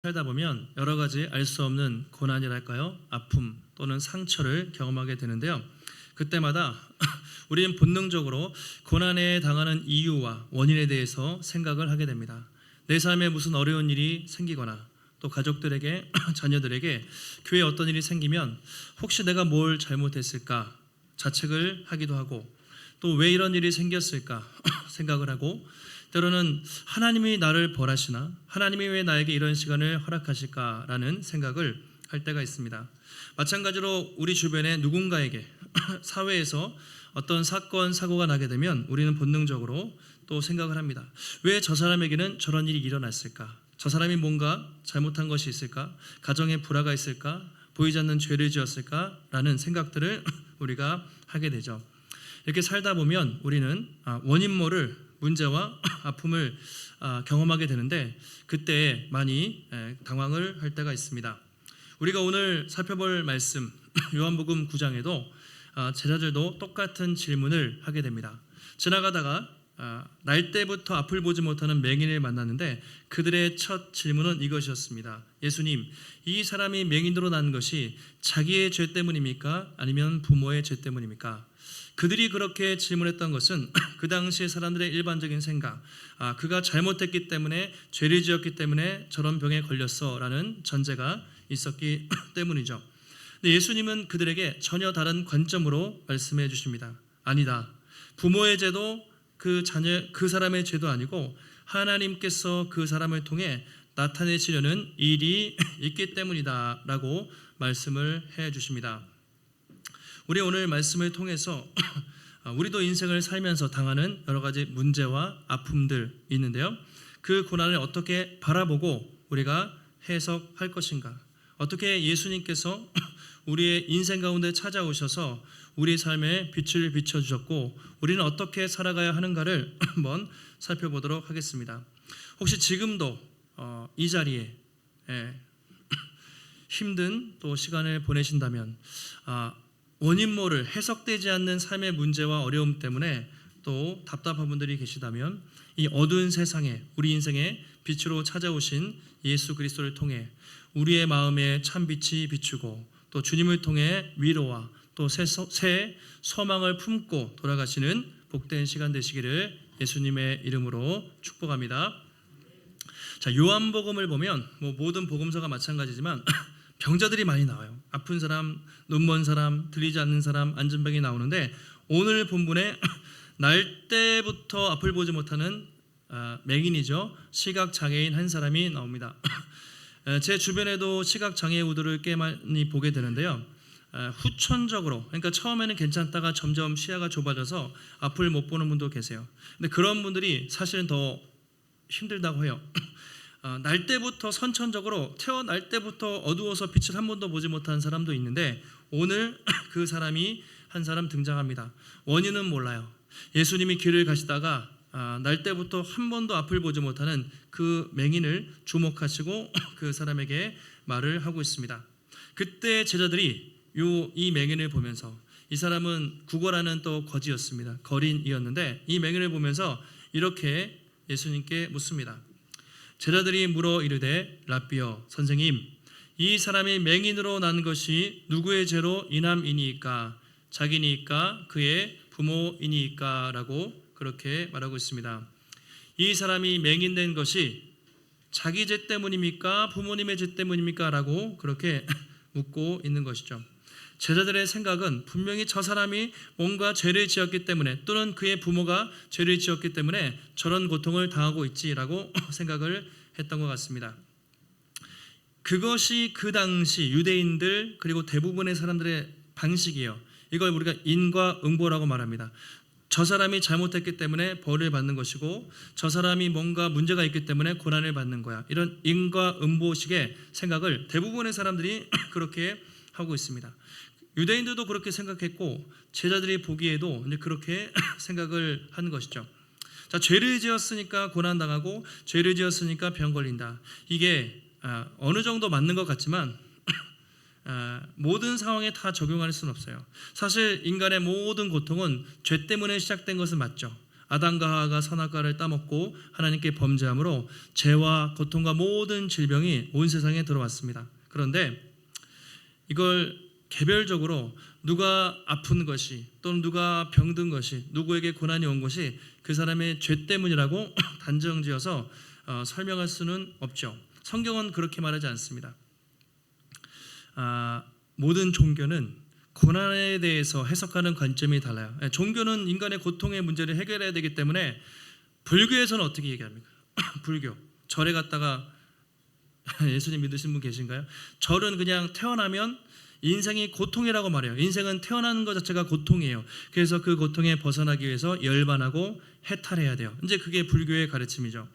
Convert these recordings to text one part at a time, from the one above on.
살다 보면 여러 가지 알 수 없는 고난이랄까요? 아픔 또는 상처를 경험하게 되는데요. 그때마다 우리는 본능적으로 고난에 당하는 이유와 원인에 대해서 생각을 하게 됩니다. 내 삶에 무슨 어려운 일이 생기거나 또 가족들에게, 자녀들에게 교회에 어떤 일이 생기면 혹시 내가 뭘 잘못했을까 자책을 하기도 하고, 또 왜 이런 일이 생겼을까 생각을 하고, 때로는 하나님이 나를 벌하시나, 하나님이 왜 나에게 이런 시간을 허락하실까라는 생각을 할 때가 있습니다. 마찬가지로 우리 주변에 누군가에게 사회에서 어떤 사건, 사고가 나게 되면 우리는 본능적으로 또 생각을 합니다. 왜 저 사람에게는 저런 일이 일어났을까? 저 사람이 뭔가 잘못한 것이 있을까? 가정에 불화가 있을까? 보이지 않는 죄를 지었을까? 라는 생각들을 우리가 하게 되죠. 이렇게 살다 보면 우리는 원인 모를 문제와 아픔을 경험하게 되는데, 그때 많이 당황을 할 때가 있습니다. 우리가 오늘 살펴볼 말씀 요한복음 9장에도 제자들도 똑같은 질문을 하게 됩니다. 지나가다가 날 때부터 앞을 보지 못하는 맹인을 만났는데 그들의 첫 질문은 이것이었습니다. 예수님, 이 사람이 맹인으로 난 것이 자기의 죄 때문입니까? 아니면 부모의 죄 때문입니까? 그들이 그렇게 질문했던 것은 그 당시의 사람들의 일반적인 생각, 그가 잘못했기 때문에, 죄를 지었기 때문에 저런 병에 걸렸어 라는 전제가 있었기 때문이죠. 근데 예수님은 그들에게 전혀 다른 관점으로 말씀해 주십니다. 아니다, 부모의 죄도 그 사람의 죄도 아니고 하나님께서 그 사람을 통해 나타내시려는 일이 있기 때문이다 라고 말씀을 해 주십니다. 우리 오늘 말씀을 통해서 우리도 인생을 살면서 당하는 여러 가지 문제와 아픔들 있는데요. 그 고난을 어떻게 바라보고 우리가 해석할 것인가? 어떻게 예수님께서 우리의 인생 가운데 찾아오셔서 우리 삶에 빛을 비춰주셨고 우리는 어떻게 살아가야 하는가를 한번 살펴보도록 하겠습니다. 혹시 지금도 이 자리에 힘든 또 시간을 보내신다면, 원인 모를 해석되지 않는 삶의 문제와 어려움 때문에 또 답답한 분들이 계시다면, 이 어두운 세상에 우리 인생에 빛으로 찾아오신 예수 그리스도를 통해 우리의 마음에 참빛이 비추고 또 주님을 통해 위로와 또 새 소망을 품고 돌아가시는 복된 시간 되시기를 예수님의 이름으로 축복합니다. 자, 요한복음을 보면 모든 복음서가 마찬가지지만 병자들이 많이 나와요. 아픈 사람, 눈먼 사람, 들리지 않는 사람, 안진병이 나오는데, 오늘 본문에 날 때부터 앞을 보지 못하는 맹인이죠. 시각장애인 한 사람이 나옵니다. 제 주변에도 시각장애우들을 꽤 많이 보게 되는데요. 후천적으로, 그러니까 처음에는 괜찮다가 점점 시야가 좁아져서 앞을 못 보는 분도 계세요. 근데 그런 분들이 사실은 더 힘들다고 해요. 날 때부터 선천적으로 태어날 때부터 어두워서 빛을 한 번도 보지 못한 사람도 있는데, 오늘 그 사람이 한 사람 등장합니다. 원인은 몰라요. 예수님이 길을 가시다가 날 때부터 한 번도 앞을 보지 못하는 그 맹인을 주목하시고 그 사람에게 말을 하고 있습니다. 그때 제자들이 이 맹인을 보면서, 이 사람은 구걸하는 또 거지였습니다. 거린이었는데 이 맹인을 보면서 이렇게 예수님께 묻습니다. 제자들이 물어 이르되, 랍비여, 선생님, 이 사람이 맹인으로 난 것이 누구의 죄로 인함이니이까? 자기니이까? 그의 부모이니이까? 라고 그렇게 말하고 있습니다. 이 사람이 맹인된 것이 자기 죄 때문입니까? 부모님의 죄 때문입니까? 라고 그렇게 묻고 있는 것이죠. 제자들의 생각은 분명히 저 사람이 뭔가 죄를 지었기 때문에, 또는 그의 부모가 죄를 지었기 때문에 저런 고통을 당하고 있지라고 생각을 했던 것 같습니다. 그것이 그 당시 유대인들 그리고 대부분의 사람들의 방식이에요. 이걸 우리가 인과응보라고 말합니다. 저 사람이 잘못했기 때문에 벌을 받는 것이고, 저 사람이 뭔가 문제가 있기 때문에 고난을 받는 거야. 이런 인과응보식의 생각을 대부분의 사람들이 그렇게 하고 있습니다. 유대인들도 그렇게 생각했고 제자들이 보기에도 이제 그렇게 생각을 하는 것이죠. 자, 죄를 지었으니까 고난당하고 죄를 지었으니까 병 걸린다. 이게 어느 정도 맞는 것 같지만 모든 상황에 다 적용할 수는 없어요. 사실 인간의 모든 고통은 죄 때문에 시작된 것은 맞죠. 아담과 하와가 선악과를 따먹고 하나님께 범죄함으로 죄와 고통과 모든 질병이 온 세상에 들어왔습니다. 그런데 이걸 개별적으로 누가 아픈 것이 또는 누가 병든 것이 누구에게 고난이 온 것이 그 사람의 죄 때문이라고 단정지어서 설명할 수는 없죠. 성경은 그렇게 말하지 않습니다. 모든 종교는 고난에 대해서 해석하는 관점이 달라요. 종교는 인간의 고통의 문제를 해결해야 되기 때문에 불교에서는 어떻게 얘기합니까? 불교 절에 갔다가 예수님 믿으신 분 계신가요? 절은 그냥 태어나면 인생이 고통이라고 말해요. 인생은 태어나는 것 자체가 고통이에요. 그래서 그 고통에 벗어나기 위해서 열반하고 해탈해야 돼요. 이제 그게 불교의 가르침이죠.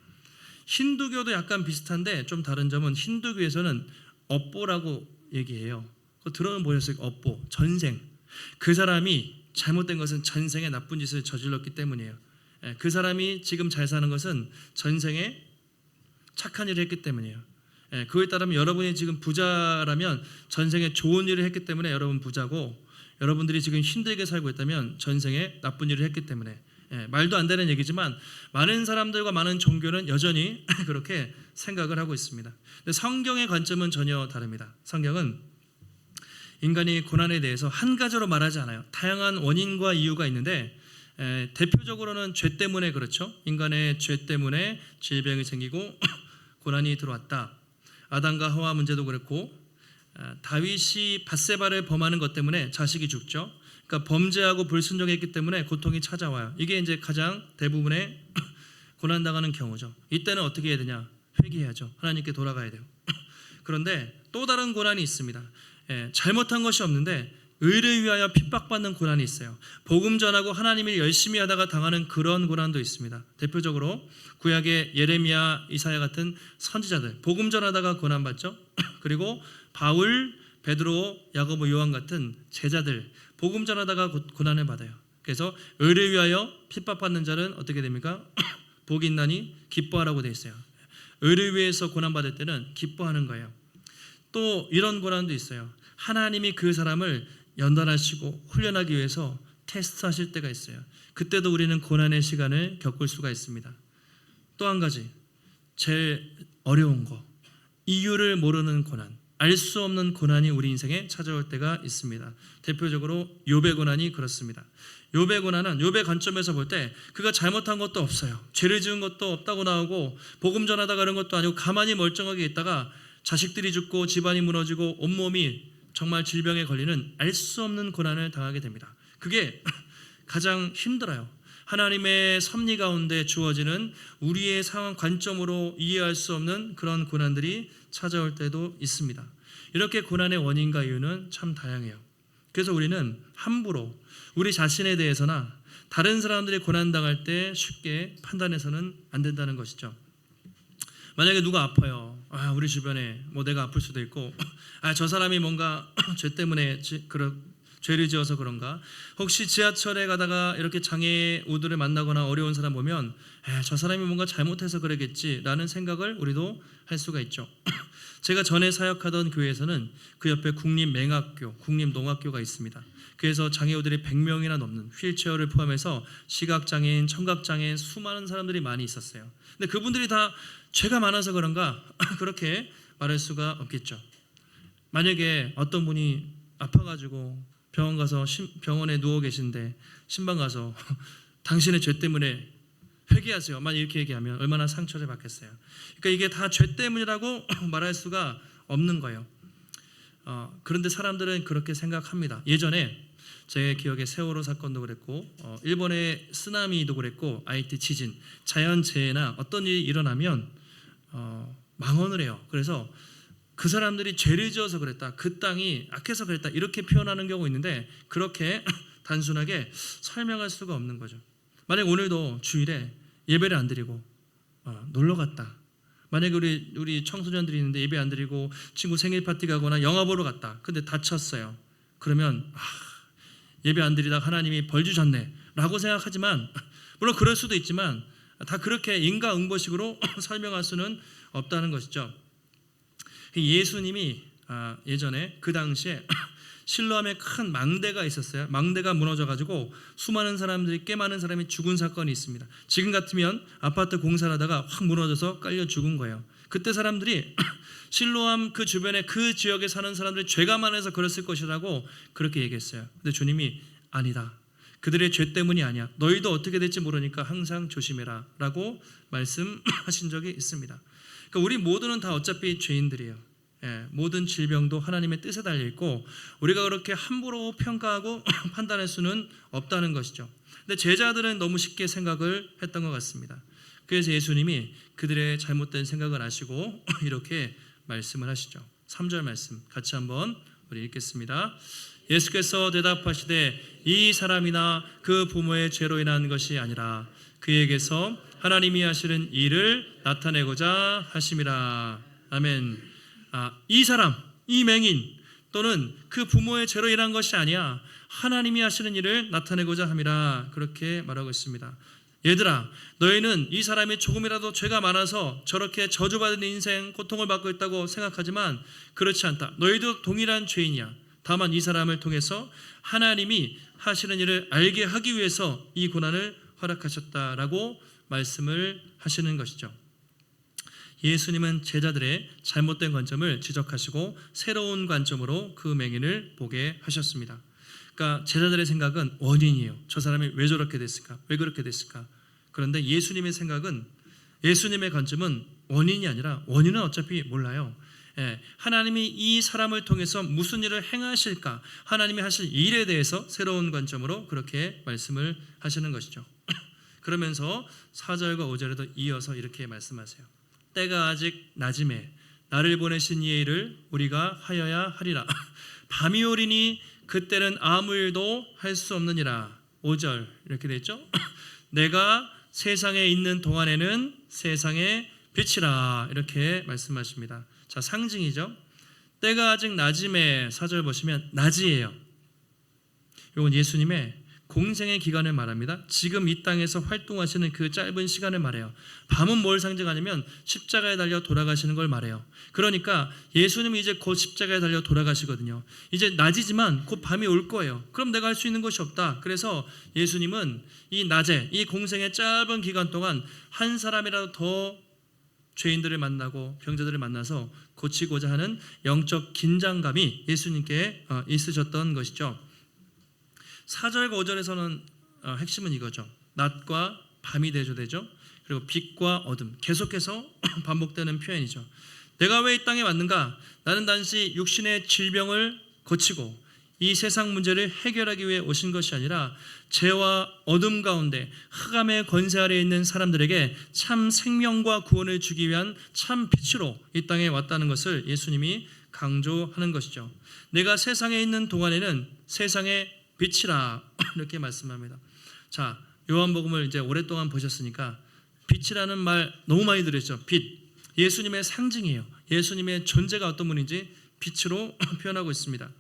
힌두교도 약간 비슷한데 좀 다른 점은 힌두교에서는 업보라고 얘기해요. 그거 들어보셨어요? 업보, 전생. 그 사람이 잘못된 것은 전생에 나쁜 짓을 저질렀기 때문이에요. 그 사람이 지금 잘 사는 것은 전생에 착한 일을 했기 때문이에요. 그거에 따르면 여러분이 지금 부자라면 전생에 좋은 일을 했기 때문에 여러분 부자고, 여러분들이 지금 힘들게 살고 있다면 전생에 나쁜 일을 했기 때문에. 말도 안 되는 얘기지만 많은 사람들과 많은 종교는 여전히 그렇게 생각을 하고 있습니다. 근데 성경의 관점은 전혀 다릅니다. 성경은 인간이 고난에 대해서 한 가지로 말하지 않아요. 다양한 원인과 이유가 있는데 대표적으로는 죄 때문에 그렇죠. 인간의 죄 때문에 질병이 생기고 고난이 들어왔다. 아담과 하와 문제도 그렇고 다윗이 밧세바를 범하는 것 때문에 자식이 죽죠. 그러니까 범죄하고 불순종했기 때문에 고통이 찾아와요. 이게 이제 가장 대부분의 고난당하는 경우죠. 이때는 어떻게 해야 되냐? 회개해야죠. 하나님께 돌아가야 돼요. 그런데 또 다른 고난이 있습니다. 잘못한 것이 없는데 의를 위하여 핍박받는 고난이 있어요. 복음 전하고 하나님을 열심히 하다가 당하는 그런 고난도 있습니다. 대표적으로 구약의 예레미야, 이사야 같은 선지자들 복음 전하다가 고난받죠. 그리고 바울, 베드로, 야고보, 요한 같은 제자들 복음 전하다가 고난을 받아요. 그래서 의를 위하여 핍박받는 자는 어떻게 됩니까? 복이 있나니 기뻐하라고 되어 있어요. 의를 위해서 고난받을 때는 기뻐하는 거예요. 또 이런 고난도 있어요. 하나님이 그 사람을 연단하시고 훈련하기 위해서 테스트하실 때가 있어요. 그때도 우리는 고난의 시간을 겪을 수가 있습니다. 또 한 가지, 제일 어려운 거, 이유를 모르는 고난, 알 수 없는 고난이 우리 인생에 찾아올 때가 있습니다. 대표적으로 욥의 고난이 그렇습니다. 욥의 고난은 욥의 관점에서 볼 때 그가 잘못한 것도 없어요. 죄를 지은 것도 없다고 나오고 복음 전하다가 그런 것도 아니고 가만히 멀쩡하게 있다가 자식들이 죽고 집안이 무너지고 온몸이 정말 질병에 걸리는 알 수 없는 고난을 당하게 됩니다. 그게 가장 힘들어요. 하나님의 섭리 가운데 주어지는 우리의 상황 관점으로 이해할 수 없는 그런 고난들이 찾아올 때도 있습니다. 이렇게 고난의 원인과 이유는 참 다양해요. 그래서 우리는 함부로 우리 자신에 대해서나 다른 사람들이 고난당할 때 쉽게 판단해서는 안 된다는 것이죠. 만약에 누가 아파요. 우리 주변에 내가 아플 수도 있고 저 사람이 뭔가 죄 때문에 죄를 지어서 그런가. 혹시 지하철에 가다가 이렇게 장애 우들을 만나거나 어려운 사람 보면 저 사람이 뭔가 잘못해서 그러겠지라는 생각을 우리도 할 수가 있죠. 제가 전에 사역하던 교회에서는 그 옆에 국립맹학교, 국립농학교가 있습니다. 그래서 장애우들이 100명이나 넘는 휠체어를 포함해서 시각장애인, 청각장애인 수많은 사람들이 많이 있었어요. 근데 그분들이 다 죄가 많아서 그런가 그렇게 말할 수가 없겠죠. 만약에 어떤 분이 아파가지고 병원 가서 병원에 누워 계신데 신방 가서 당신의 죄 때문에 회개하세요. 만약 이렇게 얘기하면 얼마나 상처를 받겠어요. 그러니까 이게 다 죄 때문이라고 말할 수가 없는 거예요. 그런데 사람들은 그렇게 생각합니다. 예전에 제 기억에 세월호 사건도 그랬고 일본의 쓰나미도 그랬고 IT 지진, 자연재해나 어떤 일이 일어나면 망언을 해요. 그래서 그 사람들이 죄를 지어서 그랬다, 그 땅이 악해서 그랬다 이렇게 표현하는 경우가 있는데 그렇게 단순하게 설명할 수가 없는 거죠. 만약 오늘도 주일에 예배를 안 드리고 놀러 갔다. 만약에 우리 청소년들이 있는데 예배 안 드리고 친구 생일 파티 가거나 영화 보러 갔다. 근데 다쳤어요. 그러면 예배 안 드리다가 하나님이 벌 주셨네 라고 생각하지만 물론 그럴 수도 있지만 다 그렇게 인과응보식으로 설명할 수는 없다는 것이죠. 예수님이 예전에 그 당시에 실로암에 큰 망대가 있었어요. 망대가 무너져가지고 수많은 사람들이, 꽤 많은 사람이 죽은 사건이 있습니다. 지금 같으면 아파트 공사를 하다가 확 무너져서 깔려 죽은 거예요. 그때 사람들이 실로암 그 주변에 그 지역에 사는 사람들이 죄가 많아서 그랬을 것이라고 그렇게 얘기했어요. 근데 주님이 아니다. 그들의 죄 때문이 아니야. 너희도 어떻게 될지 모르니까 항상 조심해라 라고 말씀하신 적이 있습니다. 그러니까 우리 모두는 다 어차피 죄인들이에요. 모든 질병도 하나님의 뜻에 달려있고 우리가 그렇게 함부로 평가하고 판단할 수는 없다는 것이죠. 근데 제자들은 너무 쉽게 생각을 했던 것 같습니다. 그래서 예수님이 그들의 잘못된 생각을 아시고 이렇게 말씀을 하시죠. 3절 말씀 같이 한번 우리 읽겠습니다. 예수께서 대답하시되 이 사람이나 그 부모의 죄로 인한 것이 아니라 그에게서 하나님이 하시는 일을 나타내고자 하심이라. 아멘. 이 사람, 이 맹인 또는 그 부모의 죄로 인한 것이 아니야. 하나님이 하시는 일을 나타내고자 함이라. 그렇게 말하고 있습니다. 얘들아, 너희는 이 사람이 조금이라도 죄가 많아서 저렇게 저주받은 인생, 고통을 받고 있다고 생각하지만 그렇지 않다. 너희도 동일한 죄인이야. 다만 이 사람을 통해서 하나님이 하시는 일을 알게 하기 위해서 이 고난을 허락하셨다라고 말씀을 하시는 것이죠. 예수님은 제자들의 잘못된 관점을 지적하시고 새로운 관점으로 그 맹인을 보게 하셨습니다. 그러니까 제자들의 생각은 원인이에요. 저 사람이 왜 저렇게 됐을까? 왜 그렇게 됐을까? 그런데 예수님의 생각은, 예수님의 관점은 원인이 아니라, 원인은 어차피 몰라요. 하나님이 이 사람을 통해서 무슨 일을 행하실까? 하나님이 하실 일에 대해서 새로운 관점으로 그렇게 말씀을 하시는 것이죠. 그러면서 4절과 5절에도 이어서 이렇게 말씀하세요. 때가 아직 낮음에 나를 보내신 이의 일을 우리가 하여야 하리라. 밤이 오리니 그때는 아무 일도 할 수 없느니라. 5절 이렇게 되죠. 내가 세상에 있는 동안에는 세상의 빛이라. 이렇게 말씀하십니다. 자, 상징이죠. 때가 아직 낮음에 4절 보시면 낮이에요. 이건 예수님의 공생의 기간을 말합니다. 지금 이 땅에서 활동하시는 그 짧은 시간을 말해요. 밤은 뭘 상징하냐면 십자가에 달려 돌아가시는 걸 말해요. 그러니까 예수님이 이제 곧 십자가에 달려 돌아가시거든요. 이제 낮이지만 곧 밤이 올 거예요. 그럼 내가 할 수 있는 것이 없다. 그래서 예수님은 이 낮에, 이 공생의 짧은 기간 동안 한 사람이라도 더 죄인들을 만나고 병자들을 만나서 고치고자 하는 영적 긴장감이 예수님께 있으셨던 것이죠. 4절과 5절에서는 핵심은 이거죠. 낮과 밤이 대조되죠. 그리고 빛과 어둠, 계속해서 반복되는 표현이죠. 내가 왜 이 땅에 왔는가? 나는 단지 육신의 질병을 고치고 이 세상 문제를 해결하기 위해 오신 것이 아니라 죄와 어둠 가운데 흑암의 권세 아래에 있는 사람들에게 참 생명과 구원을 주기 위한 참 빛으로 이 땅에 왔다는 것을 예수님이 강조하는 것이죠. 내가 세상에 있는 동안에는 세상의 빛이라. 이렇게 말씀합니다. 자, 요한복음을 이제 오랫동안 보셨으니까 빛이라는 말 너무 많이 들으셨죠. 빛, 예수님의 상징이에요. 예수님의 존재가 어떤 분인지 빛으로 표현하고 있습니다.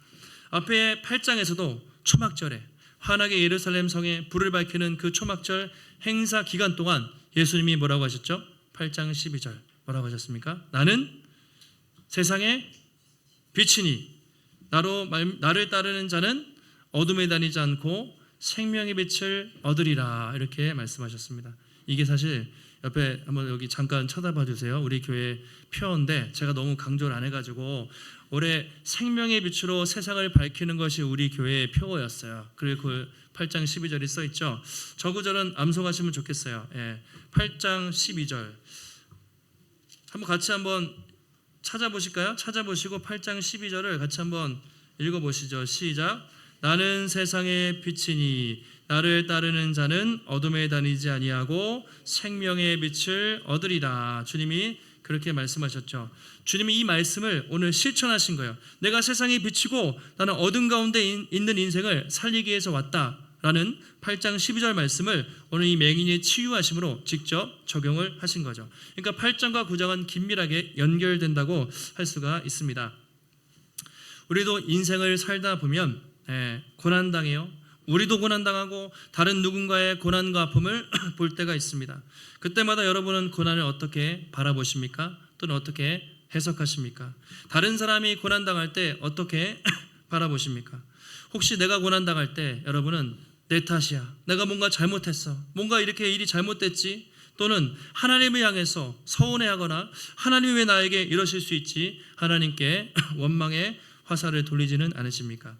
앞에 8장에서도 초막절에 환하게 예루살렘 성에 불을 밝히는 그 초막절 행사 기간 동안 예수님이 뭐라고 하셨죠? 8장 12절 뭐라고 하셨습니까? 나는 세상의 빛이니 나를 따르는 자는 어둠에 다니지 않고 생명의 빛을 얻으리라. 이렇게 말씀하셨습니다. 이게 사실 옆에 한번 여기 잠깐 쳐다봐 주세요. 우리 교회 표어인데 제가 너무 강조를 안 해가지고 올해 생명의 빛으로 세상을 밝히는 것이 우리 교회의 표어였어요. 그리고 그 8장 12절이 써있죠. 저 구절은 암송하시면 좋겠어요. 8장 12절 같이 한번 찾아보실까요? 찾아보시고 8장 12절을 같이 한번 읽어보시죠. 시작. 나는 세상의 빛이니 나를 따르는 자는 어둠에 다니지 아니하고 생명의 빛을 얻으리라. 주님이 그렇게 말씀하셨죠. 주님이 이 말씀을 오늘 실천하신 거예요. 내가 세상의 빛이고 나는 어둠 가운데 있는 인생을 살리기 위해서 왔다라는 8장 12절 말씀을 오늘 이 맹인의 치유하심으로 직접 적용을 하신 거죠. 그러니까 8장과 9장은 긴밀하게 연결된다고 할 수가 있습니다. 우리도 인생을 살다 보면 고난당해요. 우리도 고난당하고 다른 누군가의 고난과 아픔을 볼 때가 있습니다. 그때마다 여러분은 고난을 어떻게 바라보십니까? 또는 어떻게 해석하십니까? 다른 사람이 고난당할 때 어떻게 바라보십니까? 혹시 내가 고난당할 때 여러분은 내 탓이야, 내가 뭔가 잘못했어, 뭔가 이렇게 일이 잘못됐지, 또는 하나님을 향해서 서운해하거나 하나님이 왜 나에게 이러실 수 있지, 하나님께 원망의 화살을 돌리지는 않으십니까?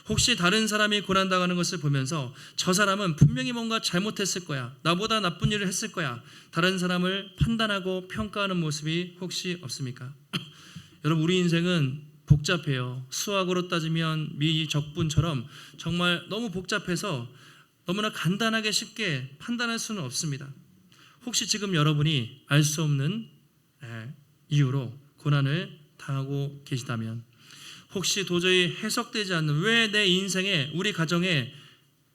혹시 다른 사람이 고난당하는 것을 보면서 저 사람은 분명히 뭔가 잘못했을 거야, 나보다 나쁜 일을 했을 거야, 다른 사람을 판단하고 평가하는 모습이 혹시 없습니까? 여러분, 우리 인생은 복잡해요. 수학으로 따지면 미적분처럼 정말 너무 복잡해서 너무나 간단하게 쉽게 판단할 수는 없습니다. 혹시 지금 여러분이 알 수 없는 이유로 고난을 당하고 계시다면, 혹시 도저히 해석되지 않는, 왜 내 인생에, 우리 가정에,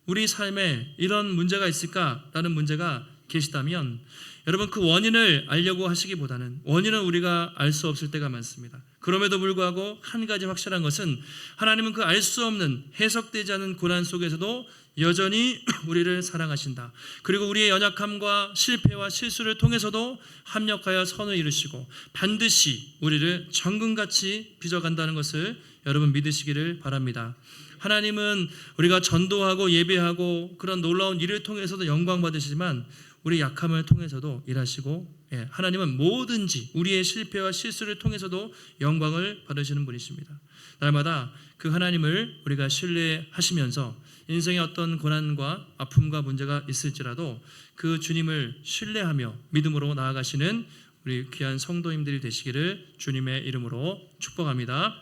우리 삶에 이런 문제가 있을까라는 문제가 계시다면, 여러분, 그 원인을 알려고 하시기보다는 원인은 우리가 알 수 없을 때가 많습니다. 그럼에도 불구하고 한 가지 확실한 것은, 하나님은 그 알 수 없는, 해석되지 않는 고난 속에서도 여전히 우리를 사랑하신다. 그리고 우리의 연약함과 실패와 실수를 통해서도 합력하여 선을 이루시고 반드시 우리를 정금같이 빚어간다는 것을 여러분 믿으시기를 바랍니다. 하나님은 우리가 전도하고 예배하고 그런 놀라운 일을 통해서도 영광 받으시지만, 우리 약함을 통해서도 일하시고, 하나님은 뭐든지 우리의 실패와 실수를 통해서도 영광을 받으시는 분이십니다. 날마다 그 하나님을 우리가 신뢰하시면서 인생의 어떤 고난과 아픔과 문제가 있을지라도 그 주님을 신뢰하며 믿음으로 나아가시는 우리 귀한 성도님들이 되시기를 주님의 이름으로 축복합니다.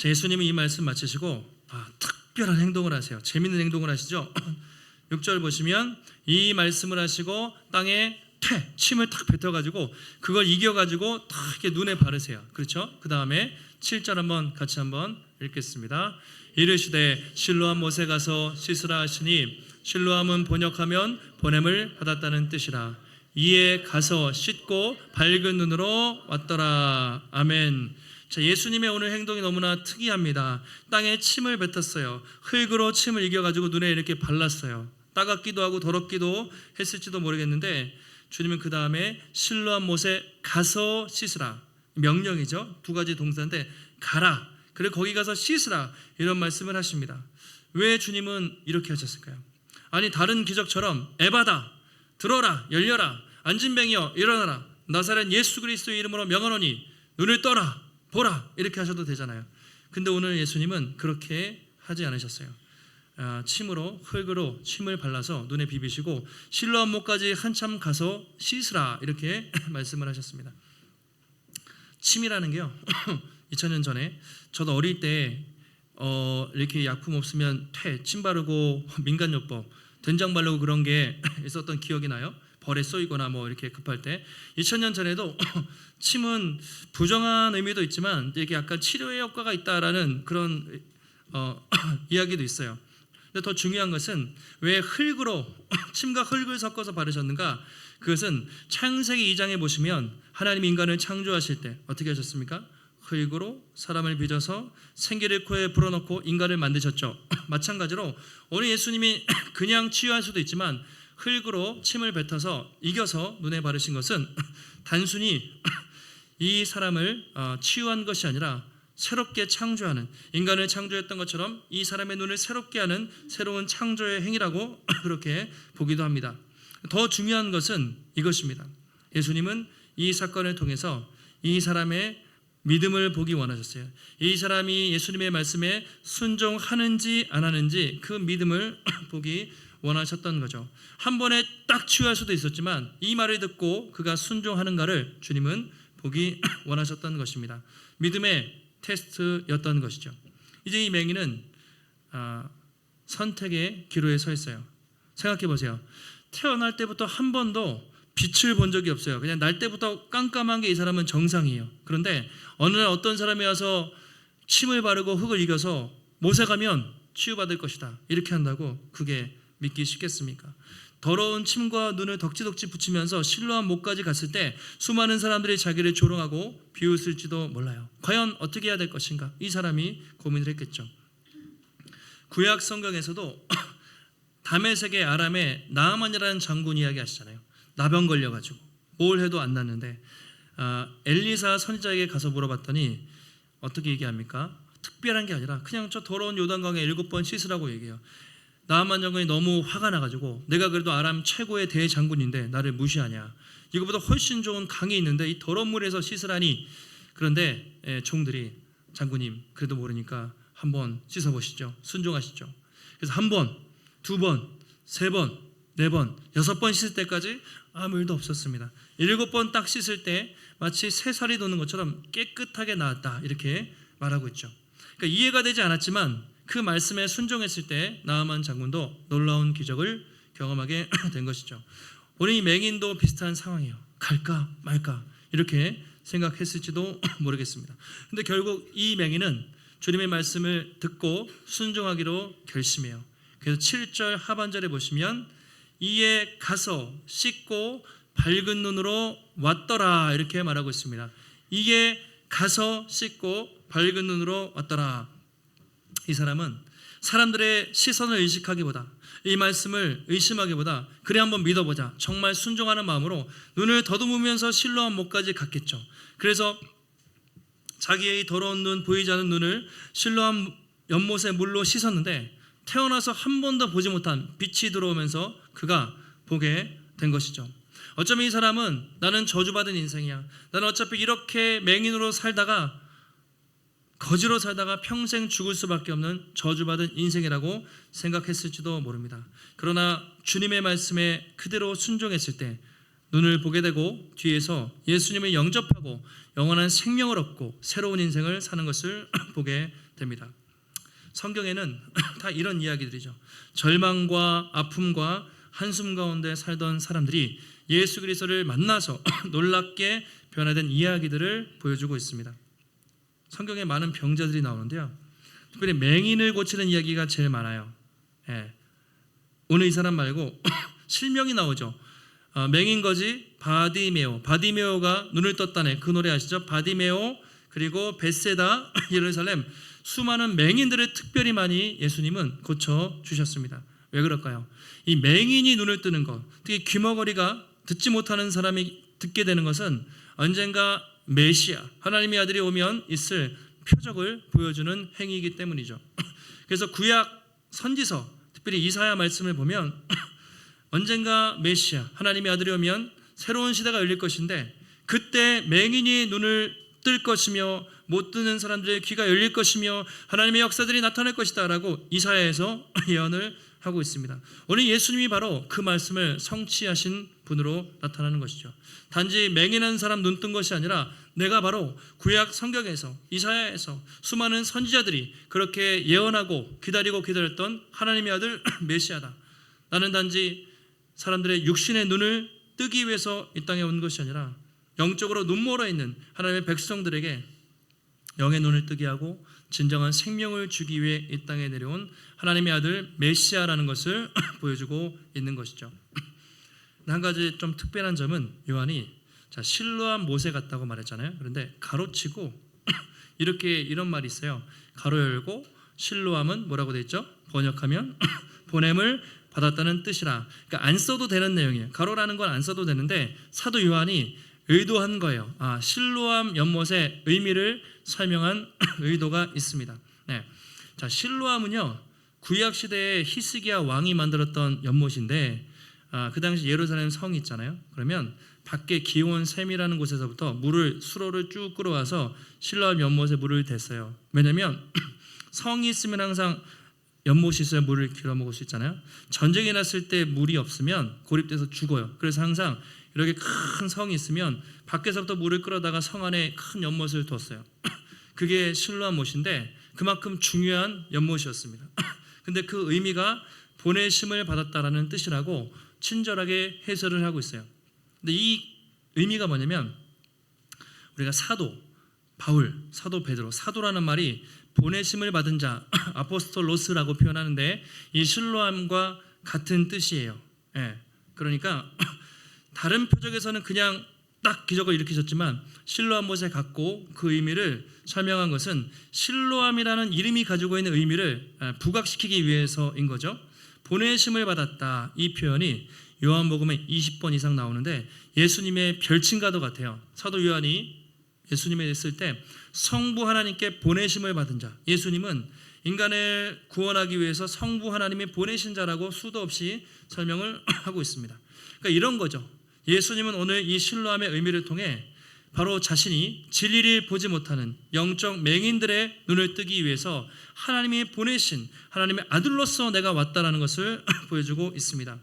예수님이 이 말씀 마치시고 특별한 행동을 하세요. 재밌는 행동을 하시죠. 6절 보시면 이 말씀을 하시고 땅에 침을 탁 뱉어가지고 그걸 이겨가지고 탁 이렇게 눈에 바르세요. 그렇죠? 그 다음에 7절 같이 한번 읽겠습니다. 이르시되 실로암 못에 가서 씻으라 하시니, 실로암은 번역하면 보냄을 받았다는 뜻이라. 이에 가서 씻고 밝은 눈으로 왔더라. 아멘. 자, 예수님의 오늘 행동이 너무나 특이합니다. 땅에 침을 뱉었어요. 흙으로 침을 이겨가지고 눈에 이렇게 발랐어요. 따갑기도 하고 더럽기도 했을지도 모르겠는데, 주님은 그 다음에 실로암 못에 가서 씻으라. 명령이죠. 두 가지 동사인데, 가라, 그리고 거기 가서 씻으라, 이런 말씀을 하십니다. 왜 주님은 이렇게 하셨을까요? 아니, 다른 기적처럼 에바다, 들어라, 열려라, 안진뱅이여 일어나라, 나사렛 예수 그리스도의 이름으로 명하노니 눈을 떠라, 보라, 이렇게 하셔도 되잖아요. 근데 오늘 예수님은 그렇게 하지 않으셨어요. 침으로, 흙으로 침을 발라서 눈에 비비시고 실로암 못까지 한참 가서 씻으라, 이렇게 말씀을 하셨습니다. 침이라는 게요 2000년 전에 저도 어릴 때 이렇게 약품 없으면 침 바르고 민간요법, 된장 바르고 그런 게 있었던 기억이 나요. 벌에 쏘이거나 뭐 이렇게 급할 때. 2000년 전에도 침은 부정한 의미도 있지만 이렇게 약간 치료의 효과가 있다라는 그런 이야기도 있어요. 근데 더 중요한 것은 왜 흙으로 침과 흙을 섞어서 바르셨는가? 그것은 창세기 2장에 보시면 하나님이 인간을 창조하실 때 어떻게 하셨습니까? 흙으로 사람을 빚어서 생기를 코에 불어넣고 인간을 만드셨죠. 마찬가지로 오늘 예수님이 그냥 치유할 수도 있지만 흙으로 침을 뱉어서 이겨서 눈에 바르신 것은 단순히 이 사람을 치유한 것이 아니라 새롭게 창조하는, 인간을 창조했던 것처럼 이 사람의 눈을 새롭게 하는 새로운 창조의 행위라고 그렇게 보기도 합니다. 더 중요한 것은 이것입니다. 예수님은 이 사건을 통해서 이 사람의 믿음을 보기 원하셨어요. 이 사람이 예수님의 말씀에 순종하는지 안 하는지 그 믿음을 보기 원하셨던 거죠. 한 번에 딱 치유할 수도 있었지만 이 말을 듣고 그가 순종하는가를 주님은 보기 원하셨던 것입니다. 믿음의 테스트였던 것이죠. 이제 이 맹인은 선택의 기로에 서 있어요. 생각해 보세요. 태어날 때부터 한 번도 빛을 본 적이 없어요. 그냥 날 때부터 깜깜한 게 이 사람은 정상이에요. 그런데 어느 날 어떤 사람이 와서 침을 바르고 흙을 이겨서 못에 가면 치유받을 것이다, 이렇게 한다고 그게 믿기 쉽겠습니까? 더러운 침과 눈을 덕지덕지 붙이면서 실로암 못까지 갔을 때 수많은 사람들이 자기를 조롱하고 비웃을지도 몰라요. 과연 어떻게 해야 될 것인가? 이 사람이 고민을 했겠죠. 구약 성경에서도 다메섹의 아람의 나아만이라는 장군 이야기 아시잖아요. 나병 걸려가지고 뭘 해도 안 낫는데 엘리사 선지자에게 가서 물어봤더니 어떻게 얘기합니까? 특별한 게 아니라 그냥 저 더러운 요단강에 7번 씻으라고 얘기해요. 나아만 장군이 너무 화가 나가지고 내가 그래도 아람 최고의 대장군인데 나를 무시하냐, 이거보다 훨씬 좋은 강이 있는데 이 더러운 물에서 씻으라니. 그런데 종들이 장군님 그래도 모르니까 한번 씻어보시죠, 순종하시죠. 그래서 1번, 2번, 3번, 4번, 6번 씻을 때까지 아무 일도 없었습니다. 7번 딱 씻을 때 마치 새살이 돋는 것처럼 깨끗하게 나았다, 이렇게 말하고 있죠. 그러니까 이해가 되지 않았지만 그 말씀에 순종했을 때 나아만 장군도 놀라운 기적을 경험하게 된 것이죠. 오늘 이 맹인도 비슷한 상황이에요. 갈까 말까 이렇게 생각했을지도 모르겠습니다. 근데 결국 이 맹인은 주님의 말씀을 듣고 순종하기로 결심해요. 그래서 7절 하반절에 보시면 이에 가서 씻고 밝은 눈으로 왔더라, 이렇게 말하고 있습니다. 이에 가서 씻고 밝은 눈으로 왔더라. 이 사람은 사람들의 시선을 의식하기보다, 이 말씀을 의심하기보다 그래 한번 믿어보자, 정말 순종하는 마음으로 눈을 더듬으면서 실로암 못까지 갔겠죠. 그래서 자기의 더러운 눈, 보이지 않는 눈을 실로암 연못의 물로 씻었는데 태어나서 한 번도 보지 못한 빛이 들어오면서 그가 보게 된 것이죠. 어쩌면 이 사람은 나는 저주받은 인생이야, 나는 어차피 이렇게 맹인으로 살다가 거지로 살다가 평생 죽을 수밖에 없는 저주받은 인생이라고 생각했을지도 모릅니다. 그러나 주님의 말씀에 그대로 순종했을 때 눈을 보게 되고 뒤에서 예수님을 영접하고 영원한 생명을 얻고 새로운 인생을 사는 것을 보게 됩니다. 성경에는 다 이런 이야기들이죠. 절망과 아픔과 한숨 가운데 살던 사람들이 예수 그리스도를 만나서 놀랍게 변화된 이야기들을 보여주고 있습니다. 성경에 많은 병자들이 나오는데요, 특별히 맹인을 고치는 이야기가 제일 많아요. 오늘 이 사람 말고 실명이 나오죠. 맹인 거지 바디메오, 바디메오가 눈을 떴다네, 그 노래 아시죠? 바디메오, 그리고 벳세다, 예루살렘, 수많은 맹인들을 특별히 많이 예수님은 고쳐주셨습니다. 왜 그럴까요? 이 맹인이 눈을 뜨는 것, 특히 귀머거리가 듣지 못하는 사람이 듣게 되는 것은 언젠가 메시아, 하나님의 아들이 오면 있을 표적을 보여주는 행위이기 때문이죠. 그래서 구약 선지서, 특별히 이사야 말씀을 보면 언젠가 메시아, 하나님의 아들이 오면 새로운 시대가 열릴 것인데 그때 맹인이 눈을 뜰 것이며 못 뜨는 사람들의 귀가 열릴 것이며 하나님의 역사들이 나타날 것이다 라고 이사야에서 예언을 하고 있습니다. 오늘 예수님이 바로 그 말씀을 성취하신 분으로 나타나는 것이죠. 단지 맹인한 사람 눈 뜬 것이 아니라 내가 바로 구약 성경에서, 이사야에서 수많은 선지자들이 그렇게 예언하고 기다렸던 하나님의 아들 메시아다. 나는 단지 사람들의 육신의 눈을 뜨기 위해서 이 땅에 온 것이 아니라 영적으로 눈멀어 있는 하나님의 백성들에게 영의 눈을 뜨게 하고 진정한 생명을 주기 위해 이 땅에 내려온 하나님의 아들 메시아라는 것을 보여주고 있는 것이죠. 한 가지 좀 특별한 점은 요한이 실로암 못에 갔다고 말했잖아요. 그런데 가로치고 이런 말이 있어요. 가로 열고 실로암은 뭐라고 돼 있죠? 번역하면 보냄을 받았다는 뜻이라. 그러니까 안 써도 되는 내용이에요. 가로라는 건 안 써도 되는데 사도 요한이 의도한 거예요. 실로암 연못의 의미를 설명한 의도가 있습니다. 네. 자, 실로암은요 구약 시대에 히스기야 왕이 만들었던 연못인데 그 당시 예루살렘 성이 있잖아요. 그러면 밖에 기온 샘이라는 곳에서부터 물을 수로를 쭉 끌어와서 실로암 연못에 물을 댔어요. 왜냐하면 성이 있으면 항상 연못이 있어야 물을 길어 먹을 수 있잖아요. 전쟁이 났을 때 물이 없으면 고립돼서 죽어요. 그래서 항상 이렇게 큰 성이 있으면 밖에서부터 물을 끌어다가 성 안에 큰 연못을 뒀어요. 그게 실로암 못인데 그만큼 중요한 연못이었습니다. 근데 그 의미가 보내심을 받았다라는 뜻이라고 친절하게 해설을 하고 있어요. 근데 이 의미가 뭐냐면 우리가 사도 바울, 사도 베드로, 사도라는 말이 보내심을 받은 자, 아포스톨로스라고 표현하는데 이 실로암과 같은 뜻이에요. 그러니까 다른 표적에서는 그냥 딱 기적을 일으키셨지만 실로암 못에 갔고 그 의미를 설명한 것은 실로암이라는 이름이 가지고 있는 의미를 부각시키기 위해서인 거죠. 보내심을 받았다, 이 표현이 요한복음에 20번 이상 나오는데 예수님의 별칭과도 같아요. 사도 요한이 예수님에 있을 때 성부 하나님께 보내심을 받은 자, 예수님은 인간을 구원하기 위해서 성부 하나님이 보내신 자라고 수도 없이 설명을 하고 있습니다. 그러니까 이런 거죠. 예수님은 오늘 이 실로암의 의미를 통해 바로 자신이 진리를 보지 못하는 영적 맹인들의 눈을 뜨기 위해서 하나님이 보내신 하나님의 아들로서 내가 왔다라는 것을 보여주고 있습니다.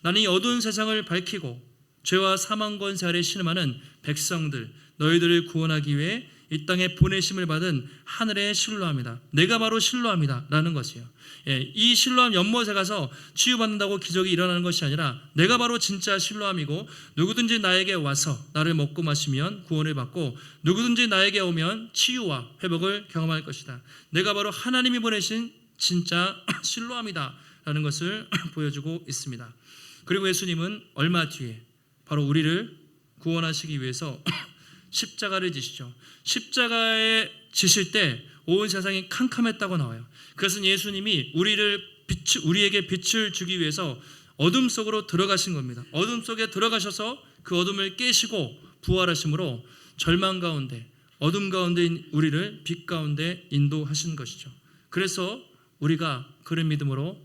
나는 이 어두운 세상을 밝히고 죄와 사망 권세 아래 신음하는 백성들, 너희들을 구원하기 위해 이 땅에 보내심을 받은 하늘의 실로암이다. 내가 바로 실로암이다 라는 것이에요. 이 실로암 연못에 가서 치유받는다고 기적이 일어나는 것이 아니라 내가 바로 진짜 실로암이고 누구든지 나에게 와서 나를 먹고 마시면 구원을 받고 누구든지 나에게 오면 치유와 회복을 경험할 것이다. 내가 바로 하나님이 보내신 진짜 실로암이다 라는 것을 보여주고 있습니다. 그리고 예수님은 얼마 뒤에 바로 우리를 구원하시기 위해서 십자가를 지시죠. 십자가에 지실 때 온 세상이 캄캄했다고 나와요. 그것은 예수님이 우리에게 빛을 주기 위해서 어둠 속으로 들어가신 겁니다. 어둠 속에 들어가셔서 그 어둠을 깨시고 부활하심으로 절망 가운데, 어둠 가운데인 우리를 빛 가운데 인도하신 것이죠. 그래서 우리가 그런 믿음으로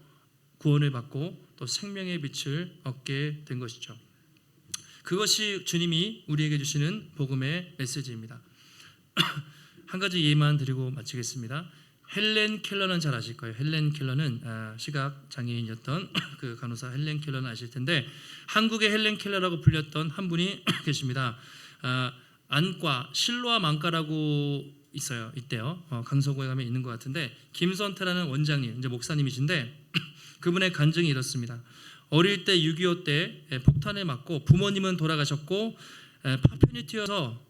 구원을 받고 또 생명의 빛을 얻게 된 것이죠. 그것이 주님이 우리에게 주시는 복음의 메시지입니다. 한 가지 예만 드리고 마치겠습니다. 헬렌 켈러는 잘 아실 거예요. 헬렌 켈러는 시각 장애인이었던 그 간호사 헬렌 켈러는 아실 텐데 한국의 헬렌 켈러라고 불렸던 한 분이 계십니다. 안과 실로암 안과라고 있어요. 있대요. 강서구에 가면 있는 것 같은데 김선태라는 원장님, 이제 목사님이신데 그분의 간증이 이렇습니다. 어릴 때 6.25 때 폭탄을 맞고 부모님은 돌아가셨고 파편이 튀어서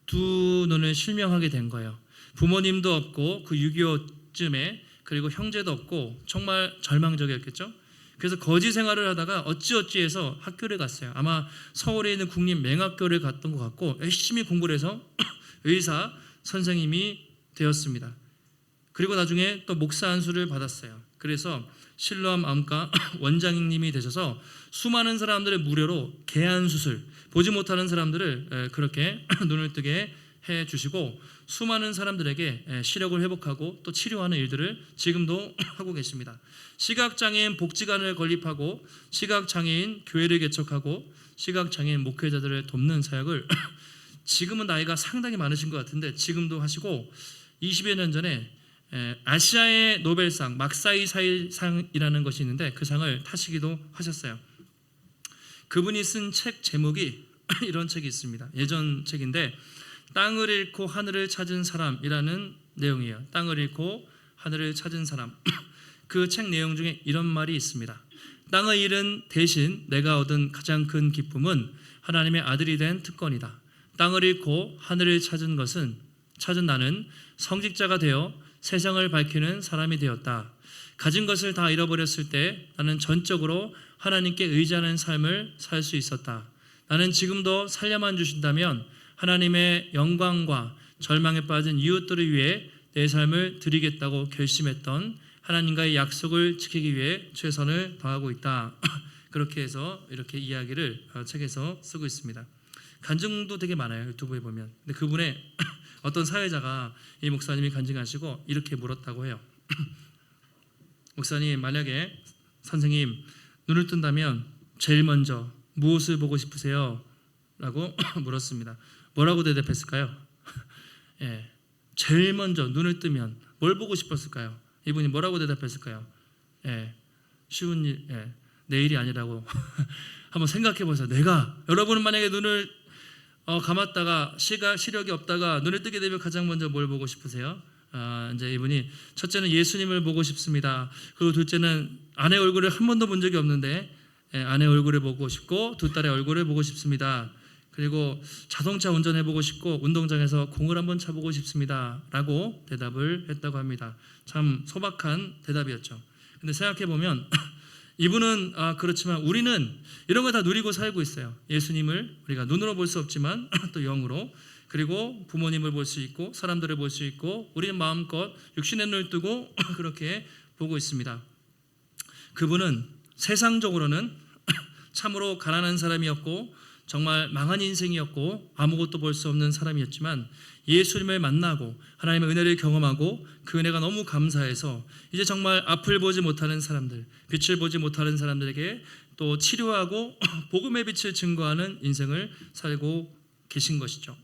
두 눈을 실명하게 된 거예요. 부모님도 없고 그 6.25쯤에 그리고 형제도 없고 정말 절망적이었겠죠. 그래서 거지 생활을 하다가 어찌어찌해서 학교를 갔어요. 아마 서울에 있는 국립맹학교를 갔던 것 같고 열심히 공부를 해서 의사 선생님이 되었습니다. 그리고 나중에 또 목사 안수를 받았어요. 그래서 실로암 안과 원장님이 되셔서 수많은 사람들의 무료로 개안 수술, 보지 못하는 사람들을 그렇게 눈을 뜨게 해주시고 수많은 사람들에게 시력을 회복하고 또 치료하는 일들을 지금도 하고 계십니다. 시각장애인 복지관을 건립하고 시각장애인 교회를 개척하고 시각장애인 목회자들을 돕는 사역을 지금은 나이가 상당히 많으신 것 같은데 지금도 하시고 20여 년 전에 아시아의 노벨상 막사이사이상이라는 것이 있는데 그 상을 타시기도 하셨어요. 그분이 쓴 책 제목이 이런 책이 있습니다. 예전 책인데 땅을 잃고 하늘을 찾은 사람이라는 내용이에요. 땅을 잃고 하늘을 찾은 사람. 그 책 내용 중에 이런 말이 있습니다. 땅을 잃은 대신 내가 얻은 가장 큰 기쁨은 하나님의 아들이 된 특권이다. 땅을 잃고 하늘을 찾은 나는 성직자가 되어 세상을 밝히는 사람이 되었다. 가진 것을 다 잃어버렸을 때 나는 전적으로 하나님께 의지하는 삶을 살 수 있었다. 나는 지금도 살려만 주신다면 하나님의 영광과 절망에 빠진 이웃들을 위해 내 삶을 드리겠다고 결심했던 하나님과의 약속을 지키기 위해 최선을 다하고 있다. 그렇게 해서 이렇게 이야기를 책에서 쓰고 있습니다. 간증도 되게 많아요. 유튜브에 보면. 근데 그분의 어떤 사회자가 이 목사님이 간증하시고 이렇게 물었다고 해요. 목사님, 만약에 선생님 눈을 뜬다면 제일 먼저 무엇을 보고 싶으세요? 라고 물었습니다. 뭐라고 대답했을까요? 제일 먼저 눈을 뜨면 뭘 보고 싶었을까요? 이분이 뭐라고 대답했을까요? 쉬운 일, 내일이 아니라고 한번 생각해 보세요. 여러분은 만약에 눈을 감았다가 시력이 없다가 눈을 뜨게 되면 가장 먼저 뭘 보고 싶으세요? 이제 이분이 첫째는 예수님을 보고 싶습니다. 그리고 둘째는 아내 얼굴을 한 번도 본 적이 없는데 아내 얼굴을 보고 싶고 두 딸의 얼굴을 보고 싶습니다. 그리고 자동차 운전해보고 싶고 운동장에서 공을 한번 차보고 싶습니다. 라고 대답을 했다고 합니다. 참 소박한 대답이었죠. 근데 생각해보면 이분은 그렇지만 우리는 이런 거 다 누리고 살고 있어요. 예수님을 우리가 눈으로 볼 수 없지만 또 영으로, 그리고 부모님을 볼 수 있고 사람들을 볼 수 있고 우리는 마음껏 육신의 눈을 뜨고 그렇게 보고 있습니다. 그분은 세상적으로는 참으로 가난한 사람이었고 정말 망한 인생이었고 아무것도 볼 수 없는 사람이었지만 예수님을 만나고 하나님의 은혜를 경험하고 그 은혜가 너무 감사해서 이제 정말 앞을 보지 못하는 사람들, 빛을 보지 못하는 사람들에게 또 치료하고 복음의 빛을 증거하는 인생을 살고 계신 것이죠.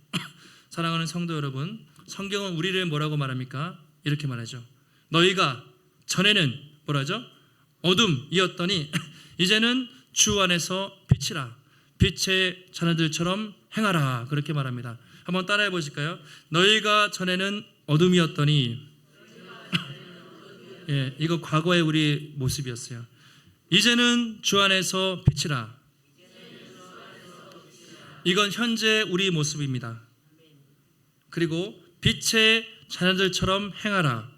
사랑하는 성도 여러분, 성경은 우리를 뭐라고 말합니까? 이렇게 말하죠. 너희가 전에는 뭐라죠? 어둠이었더니 이제는 주 안에서 빛이라. 빛의 자녀들처럼 행하라. 그렇게 말합니다. 한번 따라해 보실까요? 너희가 전에는 어둠이었더니 예, 이거 과거의 우리 모습이었어요. 이제는 주 안에서 빛이라. 이건 현재 우리 모습입니다. 그리고 빛의 자녀들처럼 행하라.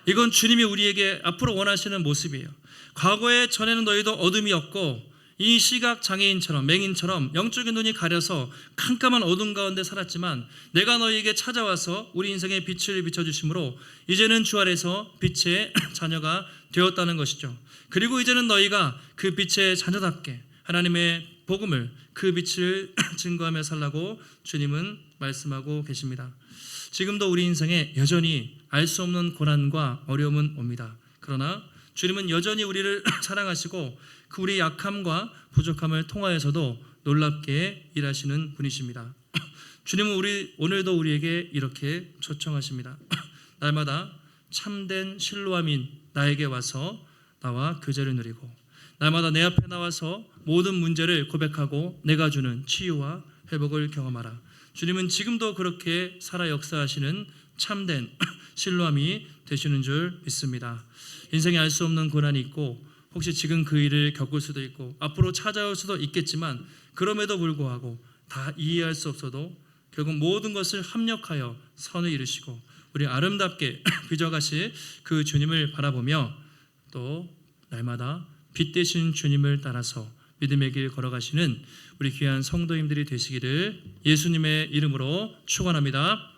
이건 주님이 우리에게 앞으로 원하시는 모습이에요. 과거에 전에는 너희도 어둠이었고 이 시각 장애인처럼 맹인처럼 영적인 눈이 가려서 캄캄한 어둠 가운데 살았지만 내가 너희에게 찾아와서 우리 인생에 빛을 비춰주심으로 이제는 주 안에서 빛의 자녀가 되었다는 것이죠. 그리고 이제는 너희가 그 빛의 자녀답게 하나님의 복음을 그 빛을 증거하며 살라고 주님은 말씀하고 계십니다. 지금도 우리 인생에 여전히 알 수 없는 고난과 어려움은 옵니다. 그러나 주님은 여전히 우리를 사랑하시고 그 우리의 약함과 부족함을 통하여서도 놀랍게 일하시는 분이십니다. 주님은 오늘도 우리에게 이렇게 초청하십니다. 날마다 참된 실로암인 나에게 와서 나와 교제를 누리고 날마다 내 앞에 나와서 모든 문제를 고백하고 내가 주는 치유와 회복을 경험하라. 주님은 지금도 그렇게 살아 역사하시는 참된 실로암이 되시는 줄 믿습니다. 인생에 알 수 없는 고난이 있고 혹시 지금 그 일을 겪을 수도 있고 앞으로 찾아올 수도 있겠지만 그럼에도 불구하고 다 이해할 수 없어도 결국 모든 것을 합력하여 선을 이루시고 우리 아름답게 빚어가실 그 주님을 바라보며 또 날마다 빛 되신 주님을 따라서 믿음의 길 걸어가시는 우리 귀한 성도님들이 되시기를 예수님의 이름으로 축원합니다.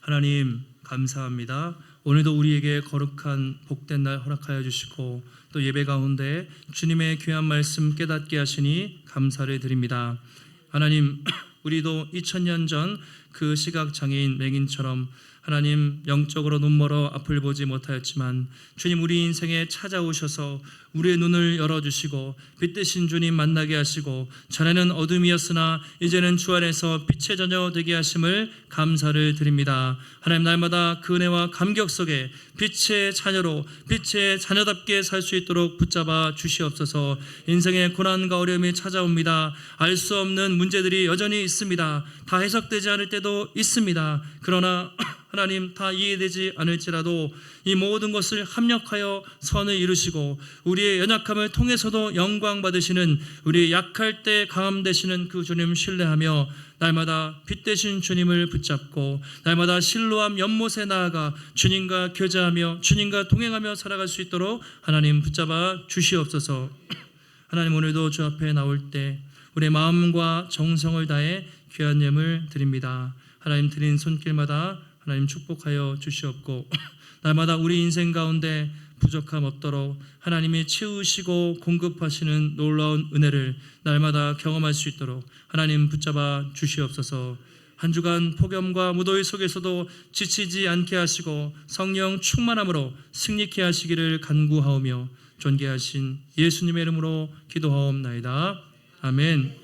하나님 감사합니다. 오늘도 우리에게 거룩한 복된 날 허락하여 주시고 또 예배 가운데 주님의 귀한 말씀 깨닫게 하시니 감사를 드립니다. 하나님 우리도 2000년 전 그 시각장애인 맹인처럼 하나님 영적으로 눈멀어 앞을 보지 못하였지만 주님 우리 인생에 찾아오셔서 우리의 눈을 열어주시고 빛 되신 주님 만나게 하시고 전에는 어둠이었으나 이제는 주 안에서 빛의 자녀 되게 하심을 감사를 드립니다. 하나님 날마다 그 은혜와 감격 속에 빛의 자녀로 빛의 자녀답게 살 수 있도록 붙잡아 주시옵소서. 인생의 고난과 어려움이 찾아옵니다. 알 수 없는 문제들이 여전히 있습니다. 다 해석되지 않을 때도 있습니다. 그러나 하나님 다 이해되지 않을지라도 이 모든 것을 합력하여 선을 이루시고 우리의 연약함을 통해서도 영광 받으시는 우리 약할 때 강함 되시는 그 주님 신뢰하며 날마다 빛 되신 주님을 붙잡고 날마다 실로암 연못에 나아가 주님과 교제하며 주님과 동행하며 살아갈 수 있도록 하나님 붙잡아 주시옵소서. 하나님 오늘도 주 앞에 나올 때 우리의 마음과 정성을 다해 귀한 예물 드립니다. 하나님 드린 손길마다 하나님 축복하여 주시옵고 날마다 우리 인생 가운데 부족함 없도록 하나님이 채우시고 공급하시는 놀라운 은혜를 날마다 경험할 수 있도록 하나님 붙잡아 주시옵소서. 한 주간 폭염과 무더위 속에서도 지치지 않게 하시고 성령 충만함으로 승리케 하시기를 간구하오며 존귀하신 예수님의 이름으로 기도하옵나이다. 아멘.